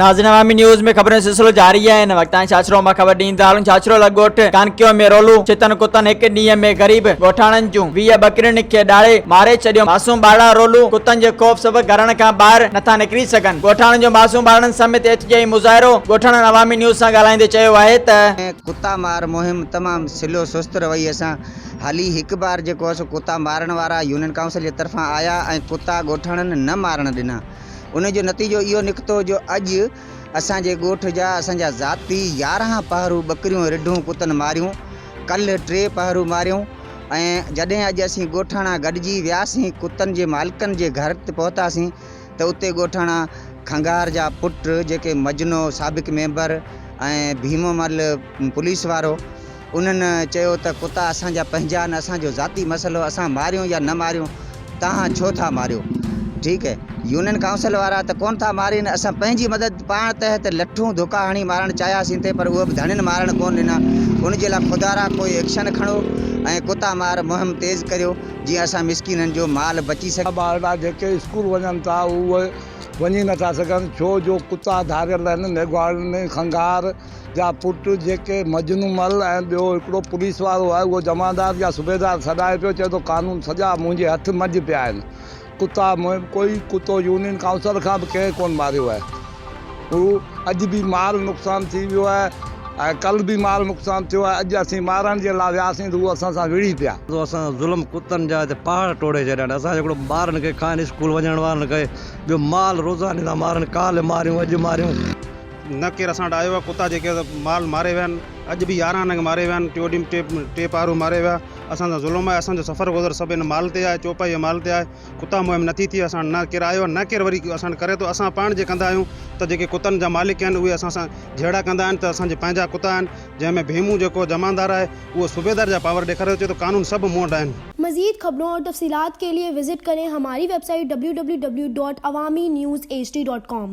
नाज़रीन अवामी न्यूज़ में खबरें सिलसिलो जारी है। इन वक्त छाछरो में खबर ॾींदा आहियूं। छाछरो लगोट कानकियो में रोलू चितन कुतन एक ॾींहं में गरीब गोठाणनि जूं 20 बकरियुनि खे ॾाड़े मारे छॾियो। मासूम ॿारड़ा रोलू कुतन जे खौफ़ सबबि घरनि खां ॿाहिरि नथा निकिरी सघनि। गोठाणनि जो मासूम ॿारनि समेत एचजीआई मुज़ाहिरो गोठाणनि अवामी न्यूज़ सां ॻाल्हाईंदे चयो आहे त कुत्ता मार मुहिम तमाम सिलो सुस्त रवई असां हाली हिकु बार जेको आहे सो कुत्ता मारण वारा यूनियन काउंसिल जे तरफ़ां आया ऐं कुत्ता गोठाणनि न मारण ॾिना। उन जो नतीजो इहो निकितो जो अॼु असांजे ॻोठ जा असांजा ज़ाती 11 पहरू बकरियूं रिढूं कुतनि मारियूं। कल्ह 3 पहरू मारियूं ऐं जॾहिं अॼु असीं ॻोठाणा गॾिजी वियासीं कुतनि जे मालिकनि जे घर ते पहुतासीं त उते ॻोठाणा खंगार जा पुट जेके मजनो साबिक़ मेंबर ऐं भीमोमल पुलिस वारो उन्हनि चयो त कुत्ता असांजा पंहिंजा न, असांजो ज़ाती मसइलो, असां मारियूं या न मारियूं, तव्हां छो था मारियो। ठीक है, यूनियन काउंसिल वारा त कोन था मारीन, असां पंहिंजी मदद पाण तहत लठूं धोखा हणी मारण चाहियासीं थे, पर उहे बि धणियुनि मारण कोन ॾिना। उन जे लाइ खुदारा कोई एक्शन खणो ऐं कुत्ता मार मुहिम तेज़ करियो जीअं असां मिसकिननि जो माल बची सघे। ॿारड़ा जेके स्कूल वञनि था उहे वञी नथा सघनि छो जो कुत्ता धारियल आहिनि। नेगवाड़नि खंगार जा पुट जेके मजनूमल ऐं ॿियो हिकिड़ो पुलिस वारो आहे उहो जमादार या सूबेदार सॾाए पियो, चए थो कानून सॼा मुंहिंजे हथ मझ पिया आहिनि। कुत्ता कोई कुत्तो यूनियन काउंसिल खां बि कंहिं कोन मारियो आहे। हू अॼु बि माल नुक़सानु थी वियो आहे ऐं कल्ह बि माल नुक़सानु थियो आहे। अॼु असीं मारण जे लाइ वियासीं त उहे असां सां विड़ी पिया। असां ज़ुल्म कुतनि जा हिते पहाड़ टोड़े छॾिया आहिनि। असां हिकिड़ो ॿारनि खे खाइनि, स्कूल वञण वारनि खे, ॿियो माल रोज़ाने था मारनि, काल्ह मारियूं अॼु मारियूं। न केरु असां वटि आयो आहे। कुत्ता जेके माल मारे विया आहिनि, अॼु बि 11 नंग मारे विया आहिनि, टियों ॾींहुं 3 पहरू मारे विया। असांजो ज़ुल्म आहे, असांजो सफ़र गुज़र सभु इन माल ते आहे, चौपाई माल ते आहे। कुत्ता मुहिम नथी थी, असां न केरु आयो आहे, न केरु वरी असां करे थो। असां पाण जे कंदा आहियूं त जेके कुतनि जा मालिक आहिनि उहे असां सां जहिड़ा कंदा आहिनि त असांजे पंहिंजा कुत्ता आहिनि, जंहिंमें भीमू जेको जमानदार आहे उहो सूबेदार जा पावर ॾेखारे थो, चए तो कानून सब मूं वटि आहिनि। मज़ीद खबरों और तफसीलात के लिए विजिट करें हमारी वेबसाइट www.awamiNewsHD.com।